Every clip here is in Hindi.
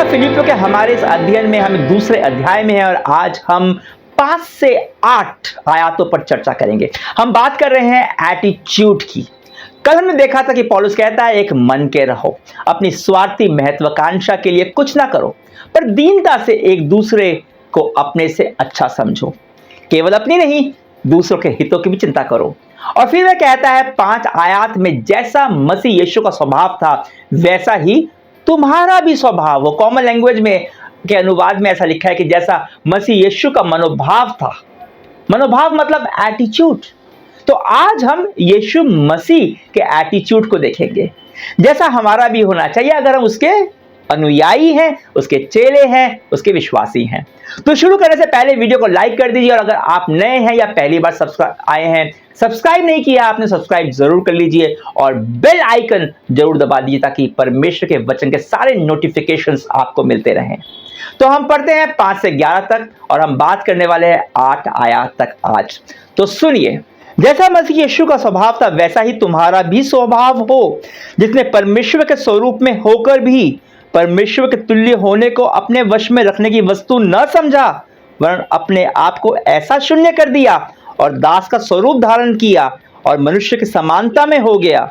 फिलिपियों के हमारे इस अध्ययन में हम दूसरे अध्याय में हैं और आज हम 5 से 8 आयतों पर चर्चा करेंगे। हम बात कर रहे हैं एटीट्यूड की। कल हमने देखा था कि पौलुस कहता है एक मन के रहो, अपनी स्वार्थी महत्वाकांक्षा के लिए कुछ ना करो, पर दीनता से एक दूसरे को अपने से अच्छा समझो, केवल अपनी नहीं दूसरों के हितों की भी चिंता करो। और फिर वह कहता है 5 आयत में, जैसा मसीह यीशु का स्वभाव था वैसा ही तुम्हारा भी स्वभाव हो। कॉमन लैंग्वेज में के अनुवाद में ऐसा लिखा है कि जैसा मसीह यीशु का मनोभाव था। मनोभाव मतलब एटीट्यूड। तो आज हम यीशु मसीह के एटीट्यूड को देखेंगे, जैसा हमारा भी होना चाहिए अगर हम उसके अनुयायी हैं, उसके चेले हैं, उसके विश्वासी हैं। तो शुरू करने से पहले वीडियो को लाइक कर दीजिए और अगर आप नए हैं या पहली बार आए हैं, सब्सक्राइब नहीं किया आपने, सब्सक्राइब जरूर कर लीजिए और बेल आइकन जरूर दबा दीजिए ताकि परमेश्वर के वचन के सारे नोटिफिकेशंस आपको मिलते रहें। तो हम पढ़ते हैं 5 से 11 तक और हम बात करने वाले हैं 8 आयत तक आज। तो सुनिए, जैसा मसीह यीशु का स्वभाव था वैसा ही तुम्हारा भी स्वभाव हो, जिसने परमेश्वर के स्वरूप में होकर भी परमेश्वर के तुल्य होने को अपने वश में रखने की वस्तु न समझा, वरन अपने आप को ऐसा शून्य कर दिया और दास का स्वरूप धारण किया और मनुष्य की समानता में हो गया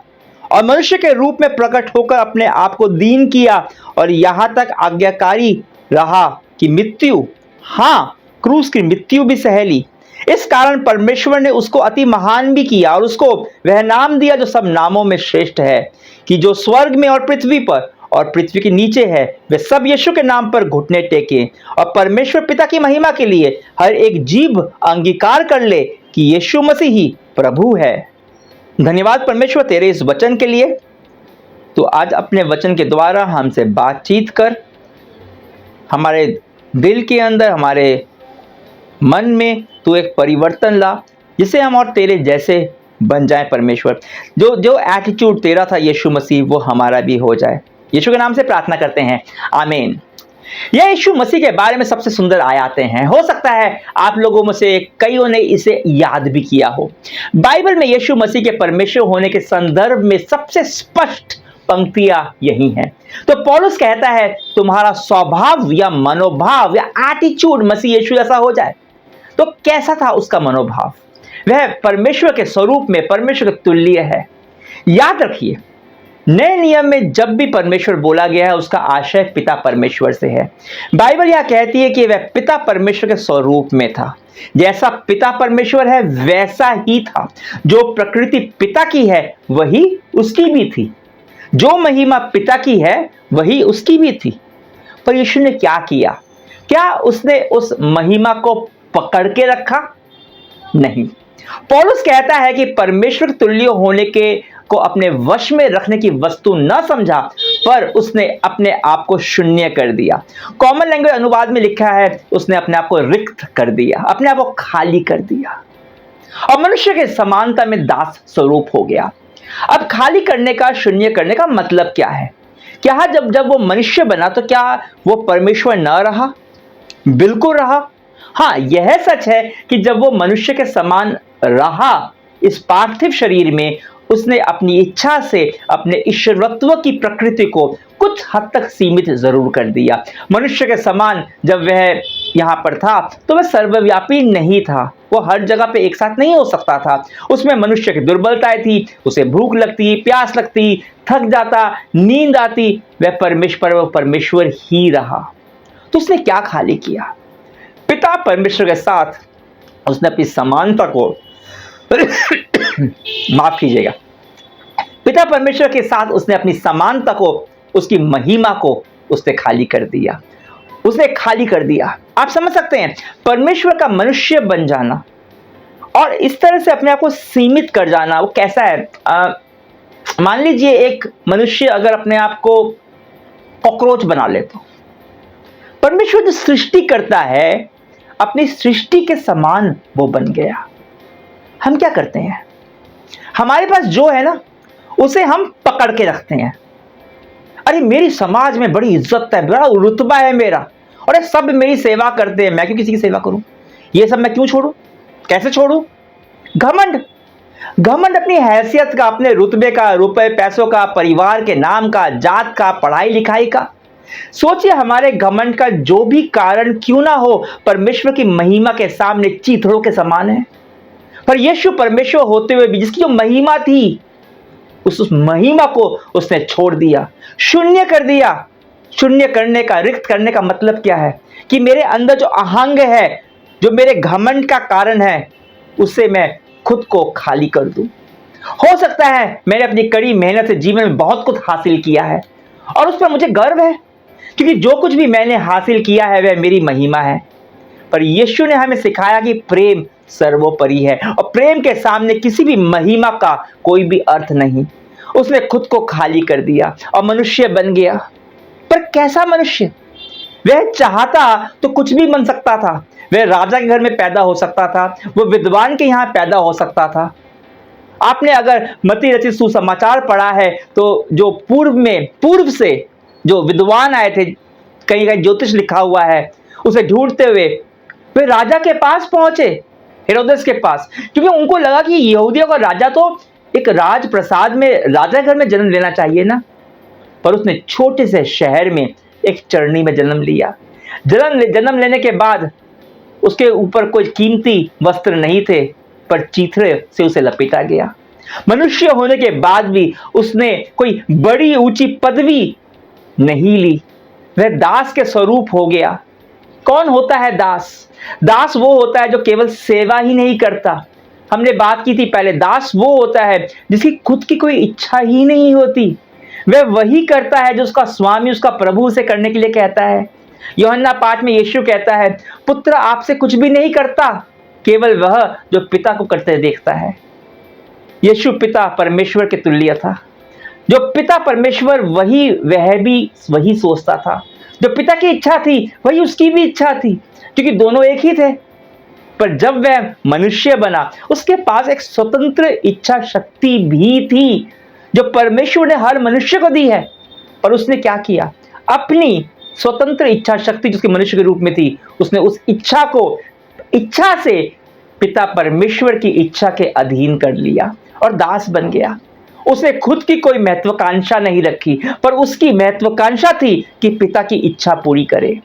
और मनुष्य के रूप में प्रकट होकर अपने आप को दीन किया और यहाँ तक आज्ञाकारी रहा कि मृत्यु, हाँ क्रूस की मृत्यु भी सह ली। इस कारण परमेश्वर ने उसको अति महान भी किया और उसको वह नाम दिया जो सब नामों में श्रेष्ठ है, कि जो स्वर्ग में और पृथ्वी पर और पृथ्वी के नीचे है वे सब यीशु के नाम पर घुटने टेके और परमेश्वर पिता की महिमा के लिए हर एक जीभ अंगीकार कर ले कि यीशु मसीह ही प्रभु है। धन्यवाद परमेश्वर तेरे इस वचन के लिए। तो आज अपने वचन के द्वारा हमसे बातचीत कर, हमारे दिल के अंदर, हमारे मन में तू एक परिवर्तन ला, जिससे हम और तेरे जैसे बन जाए। परमेश्वर, जो एटीट्यूड तेरा था यीशु मसीह, वो हमारा भी हो जाए। यीशु के नाम से प्रार्थना करते हैं, आमीन। यह यीशु मसीह के बारे में सबसे सुंदर आयतें हैं। हो सकता है आप लोगों में से कईयों ने इसे याद भी किया हो। बाइबल में यीशु मसीह के परमेश्वर होने के संदर्भ में सबसे स्पष्ट पंक्तियां यही हैं। तो पौलुस कहता है तुम्हारा स्वभाव या मनोभाव या एटीट्यूड मसीह यीशु जैसा हो जाए। तो कैसा था उसका मनोभाव? वह परमेश्वर के स्वरूप में परमेश्वर के तुल्य है। याद रखिए, नए नियम में जब भी परमेश्वर बोला गया है उसका आशय पिता परमेश्वर से है। बाइबल यह कहती है कि वह पिता परमेश्वर के स्वरूप में था। जैसा पिता परमेश्वर है वैसा ही था। जो प्रकृति पिता की है वही उसकी भी थी। जो महिमा पिता की है वही उसकी भी थी। पर यीशु ने क्या किया? क्या उसने उस महिमा को पकड़ के रखा? नहीं। पौलुस कहता है कि परमेश्वर तुल्य होने को अपने वश में रखने की वस्तु न समझा, पर उसने अपने आप को शून्य कर दिया। कॉमन लैंग्वेज अनुवाद में लिखा है उसने अपने आप को रिक्त कर दिया, अपने आप को खाली कर दिया और मनुष्य के समानता में दास स्वरूप हो गया। अब खाली करने का, शून्य करने का मतलब क्या है? क्या जब वो मनुष्य बना तो क्या वो परमेश्वर न रहा? बिल्कुल रहा। हाँ, यह सच है कि जब वो मनुष्य के समान रहा इस पार्थिव शरीर में, उसने अपनी इच्छा से अपने ईश्वरत्व की प्रकृति को कुछ हद तक सीमित जरूर कर दिया। मनुष्य के समान जब वह यहाँ पर था तो वह सर्वव्यापी नहीं था। वो हर जगह पे एक साथ नहीं हो सकता था। उसमें मनुष्य की दुर्बलताएं थी, उसे भूख लगती, प्यास लगती, थक जाता, नींद आती। वह परमेश्वर ही रहा। तो उसने क्या खाली किया? पिता परमेश्वर के साथ उसने अपनी समानता को माफ कीजिएगा, पिता परमेश्वर के साथ उसने अपनी समानता को, उसकी महिमा को उसने खाली कर दिया। उसने खाली कर दिया। आप समझ सकते हैं, परमेश्वर का मनुष्य बन जाना और इस तरह से अपने आप को सीमित कर जाना, वो कैसा है? मान लीजिए एक मनुष्य अगर अपने आप को कॉकरोच बना ले, तो परमेश्वर जो सृष्टि करता है अपनी सृष्टि के समान वो बन गया। हम क्या करते हैं? हमारे पास जो है ना उसे हम पकड़ के रखते हैं। अरे मेरी समाज में बड़ी इज्जत है, बड़ा रुतबा है मेरा, और सब मेरी सेवा करते हैं, मैं क्यों किसी की सेवा करूं? ये सब मैं क्यों छोड़ूं? कैसे छोड़ूं? घमंड। घमंड अपनी हैसियत का, अपने रुतबे का, रुपए पैसों का, परिवार के नाम का, जात का, पढ़ाई लिखाई का। सोचिए हमारे घमंड का जो भी कारण क्यों ना हो, परमेश्वर की महिमा के सामने चीथड़ों के समान है। पर यीशु परमेश्वर होते हुए भी जिसकी जो महिमा थी, उस महिमा को उसने छोड़ दिया, शून्य कर दिया। शून्य करने का, रिक्त करने का मतलब क्या है? कि मेरे अंदर जो अहंग है, जो मेरे घमंड का कारण है, उससे मैं खुद को खाली कर दूं। हो सकता है मैंने अपनी कड़ी मेहनत से जीवन में बहुत कुछ हासिल किया है और उस पर मुझे गर्व है, क्योंकि जो कुछ भी मैंने हासिल किया है वह मेरी महिमा है। पर यीशु ने हमें सिखाया कि प्रेम सर्वोपरि है और प्रेम के सामने किसी भी महिमा का कोई भी अर्थ नहीं। उसने खुद को खाली कर दिया और मनुष्य बन गया। पर कैसा मनुष्य? वह चाहता तो कुछ भी बन सकता था। वह राजा के घर में पैदा हो सकता था, वो विद्वान के यहाँ पैदा हो सकता था। आपने अगर मत्ती रचित सुसमाचार पढ़ा है तो जो पूर्व से जो विद्वान आए थे, कहीं कहीं ज्योतिष लिखा हुआ है, उसे ढूंढते हुए वे राजा के पास पहुंचे, हेरोदेस के पास, क्योंकि उनको लगा कि यहूदियों का राजा तो एक राजप्रसाद में, राजा घर में जन्म लेना चाहिए ना। पर उसने छोटे से शहर में एक चरनी में जन्म लिया। जन्म लेने के बाद उसके ऊपर कोई कीमती वस्त्र नहीं थे, पर चीथड़े से उसे लपेटा गया। मनुष्य होने के बाद भी उसने कोई बड़ी ऊंची पदवी नहीं ली। वह दास के स्वरूप हो गया। कौन होता है दास? दास वो होता है जो केवल सेवा ही नहीं करता। हमने बात की थी पहले, दास वो होता है जिसकी खुद की कोई इच्छा ही नहीं होती। वह वही करता है जो उसका स्वामी, उसका प्रभु उसे करने के लिए कहता है। यूहन्ना 5 में यीशु कहता है, पुत्र आपसे कुछ भी नहीं करता, केवल वह जो पिता को करते देखता है। यीशु पिता परमेश्वर के तुल्य था। जो पिता परमेश्वर वह भी वही सोचता था। जो पिता की इच्छा थी वही उसकी भी इच्छा थी, क्योंकि दोनों एक ही थे। पर जब वह मनुष्य बना, उसके पास एक स्वतंत्र इच्छा शक्ति भी थी जो परमेश्वर ने हर मनुष्य को दी है। पर उसने क्या किया? अपनी स्वतंत्र इच्छा शक्ति जिसके मनुष्य के रूप में थी, उसने उस इच्छा को इच्छा से पिता परमेश्वर की इच्छा के अधीन कर लिया और दास बन गया। उसने खुद की कोई महत्वाकांक्षा नहीं रखी, पर उसकी महत्वाकांक्षा थी कि पिता की इच्छा पूरी करे।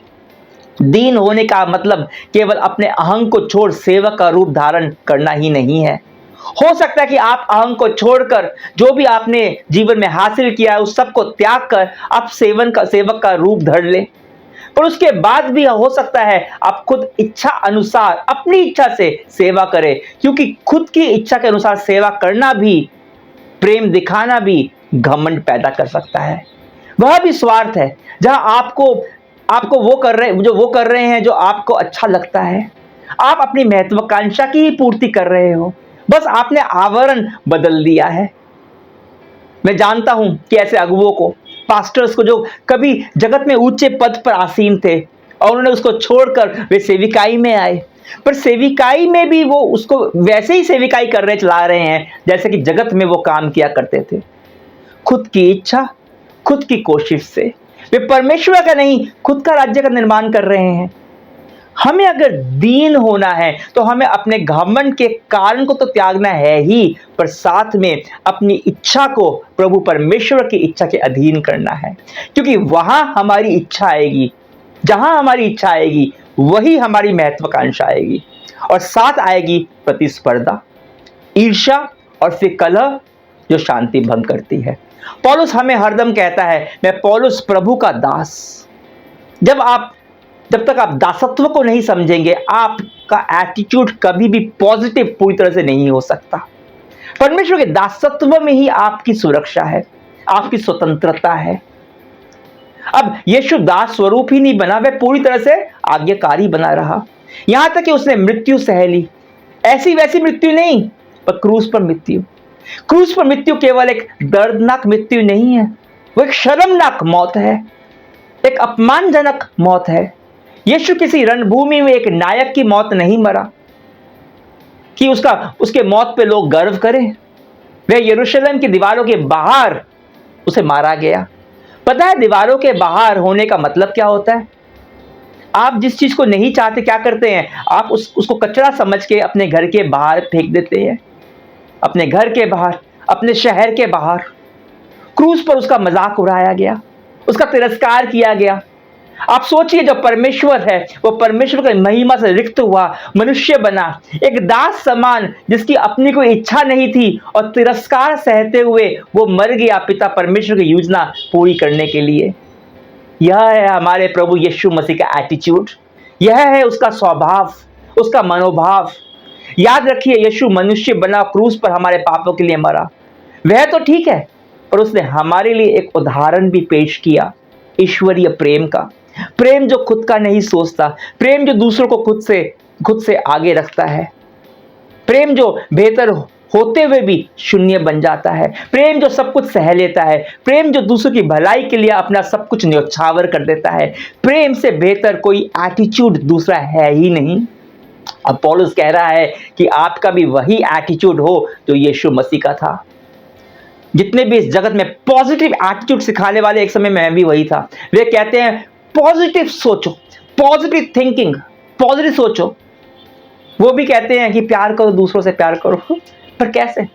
दीन होने का मतलब केवल अपने अहंग को छोड़ सेवक का रूप धारण करना ही नहीं है। हो सकता है कि आप अहंग को छोड़कर जो भी आपने जीवन में हासिल किया है उस सब को त्याग कर आप सेवक का रूप धर ले। पर उसके बाद भी हो सकता है आप खुद इच्छा अनुसार, अपनी इच्छा से सेवा करें, क्योंकि खुद की इच्छा के अनुसार सेवा करना भी, प्रेम दिखाना भी घमंड पैदा कर सकता है। वह भी स्वार्थ है, जहां आपको वो कर रहे हैं जो आपको अच्छा लगता है। आप अपनी महत्वाकांक्षा की ही पूर्ति कर रहे हो, बस आपने आवरण बदल दिया है। मैं जानता हूं कि ऐसे अगुवों को, पास्टर्स को, जो कभी जगत में ऊंचे पद पर आसीन थे और उन्होंने उसको छोड़कर वे सेविकाई में आए, पर सेविकाई में भी वो उसको वैसे ही सेविकाई चला रहे हैं जैसे कि जगत में वो काम किया करते थे। खुद की इच्छा, खुद की कोशिश से वे परमेश्वर का नहीं, खुद का राज्य का निर्माण कर रहे हैं। हमें अगर दीन होना है तो हमें अपने घमंड के कारण को तो त्यागना है ही, पर साथ में अपनी इच्छा को प्रभु परमेश्वर की इच्छा के अधीन करना है, क्योंकि वहां हमारी इच्छा आएगी, जहां हमारी इच्छा आएगी वही हमारी महत्वाकांक्षा आएगी, और साथ आएगी प्रतिस्पर्धा, ईर्ष्या और फिर कलह जो शांति भंग करती है। पौलुस हमें हरदम कहता है, मैं पौलुस प्रभु का दास। जब तक आप दासत्व को नहीं समझेंगे, आपका एटीट्यूड कभी भी पॉजिटिव पूरी तरह से नहीं हो सकता। परमेश्वर के दासत्व में ही आपकी सुरक्षा है, आपकी स्वतंत्रता है। अब यीशु दास स्वरूप ही नहीं बना, वह पूरी तरह से आज्ञाकारी बना रहा, यहां तक कि उसने मृत्यु सह ली। ऐसी वैसी मृत्यु नहीं, पर क्रूस पर मृत्यु। क्रूस पर मृत्यु केवल एक दर्दनाक मृत्यु नहीं है, वो एक शर्मनाक मौत है, एक अपमानजनक मौत है। यीशु किसी रणभूमि में एक नायक की मौत नहीं मरा कि उसके मौत पे लोग गर्व करें। वह यरूशलेम की दीवारों के बाहर उसे मारा गया। पता है दीवारों के बाहर होने का मतलब क्या होता है? आप जिस चीज को नहीं चाहते क्या करते हैं? आप उसको कचरा समझ के अपने घर के बाहर फेंक देते हैं, अपने घर के बाहर, अपने शहर के बाहर। क्रूस पर उसका मजाक उड़ाया गया, उसका तिरस्कार किया गया। आप सोचिए, जो परमेश्वर है वो परमेश्वर की महिमा से रिक्त हुआ, मनुष्य बना, एक दास समान जिसकी अपनी कोई इच्छा नहीं थी, और तिरस्कार सहते हुए वो मर गया पिता परमेश्वर की योजना पूरी करने के लिए। यह है हमारे प्रभु यीशु मसीह का एटीट्यूड, यह है उसका स्वभाव, उसका मनोभाव। याद रखिए, यीशु मनुष्य बना, क्रूस पर हमारे पापों के लिए मरा। वह तो ठीक है, पर उसने हमारे लिए एक उदाहरण भी पेश किया, ईश्वरीय प्रेम का। प्रेम जो खुद का नहीं सोचता, प्रेम जो दूसरों को खुद से आगे रखता है, प्रेम जो बेहतर होते हुए भी शून्य बन जाता है, प्रेम जो सब कुछ सह लेता है, प्रेम जो दूसरों की भलाई के लिए अपना सब कुछ न्यौछावर कर देता है। प्रेम से बेहतर कोई एटीट्यूड दूसरा है ही नहीं। अब पौलुस कह रहा है कि आपका भी वही एटीट्यूड हो जो यीशु मसीह का था। जितने भी इस जगत में पॉजिटिव एटीट्यूड सिखाने वाले, एक समय मैं भी वही था। वे कहते हैं पॉजिटिव सोचो, पॉजिटिव थिंकिंग, पॉजिटिव सोचो। वो भी कहते हैं कि प्यार करो, दूसरों से प्यार करो, पर कैसे?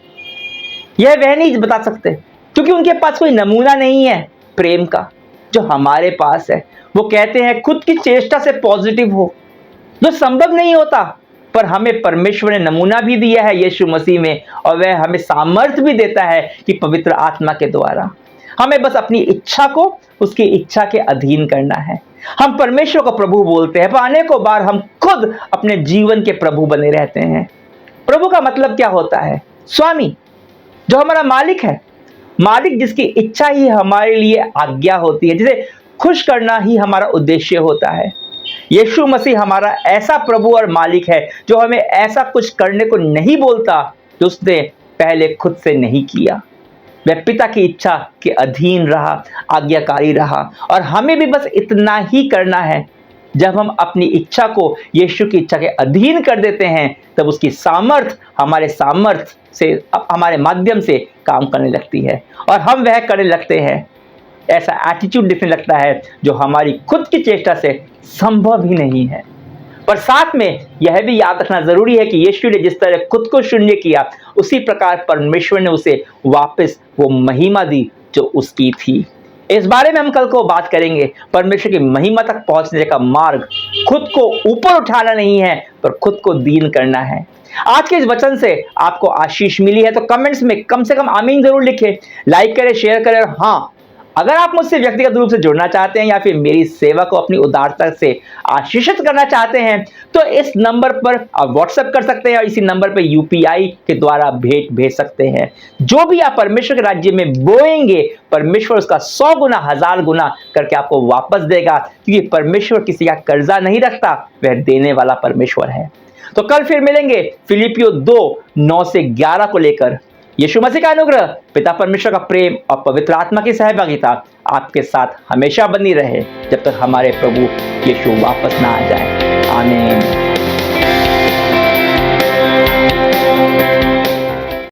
यह वह नहीं बता सकते, क्योंकि उनके पास कोई नमूना नहीं है प्रेम का जो हमारे पास है। वो कहते हैं खुद की चेष्टा से पॉजिटिव हो, जो संभव नहीं होता, पर हमें परमेश्वर ने नमूना भी दिया है यीशु मसीह में, और वह हमें सामर्थ्य भी देता है कि पवित्र आत्मा के द्वारा हमें बस अपनी इच्छा को उसकी इच्छा के अधीन करना है। हम परमेश्वर को प्रभु बोलते हैं, पर अनेकों बार हम खुद अपने जीवन के प्रभु बने रहते हैं। प्रभु का मतलब क्या होता है? स्वामी, जो हमारा मालिक है, मालिक जिसकी इच्छा ही हमारे लिए आज्ञा होती है, जिसे खुश करना ही हमारा उद्देश्य होता है। यीशु मसीह हमारा ऐसा प्रभु और मालिक है जो हमें ऐसा कुछ करने को नहीं बोलता जो उसने पहले खुद से नहीं किया। वह पिता की इच्छा के अधीन रहा, आज्ञाकारी रहा, और हमें भी बस इतना ही करना है। जब हम अपनी इच्छा को यीशु की इच्छा के अधीन कर देते हैं, तब उसकी सामर्थ हमारे माध्यम से काम करने लगती है, और हम वह करने लगते हैं। ऐसा एटीट्यूड दिखने लगता है जो हमारी खुद की चेष्टा से संभव ही नहीं है। पर साथ में यह भी याद रखना जरूरी है कि यीशु ने जिस तरह खुद को शून्य किया, उसी प्रकार परमेश्वर ने उसे वापस वो महिमा दी जो उसकी थी। इस बारे में हम कल को बात करेंगे। परमेश्वर की महिमा तक पहुंचने का मार्ग खुद को ऊपर उठाना नहीं है, पर खुद को दीन करना है। आज के इस वचन से आपको आशीष मिली है तो कमेंट्स में कम से कम आमीन जरूर लिखें, लाइक करें, शेयर करें। और हाँ, अगर आप मुझसे व्यक्तिगत रूप से जुड़ना चाहते हैं या फिर मेरी सेवा को अपनी उदारता से आशीषित करना चाहते हैं, तो इस नंबर पर आप व्हाट्सएप कर सकते हैं, और इसी नंबर पर यूपीआई के द्वारा भेंट भेज सकते हैं। जो भी आप परमेश्वर के राज्य में बोएंगे, परमेश्वर उसका 100 गुना 1000 गुना करके आपको वापस देगा, क्योंकि परमेश्वर किसी का कर्जा नहीं रखता, वह देने वाला परमेश्वर है। तो कल फिर मिलेंगे फिलिपियो 2:9-11 को लेकर। यीशु मसीह का अनुग्रह, पिता परमेश्वर का प्रेम और पवित्र आत्मा की सहभागिता आपके साथ हमेशा बनी रहे, जब तक हमारे प्रभु यीशु वापस ना आ जाए। आमीन।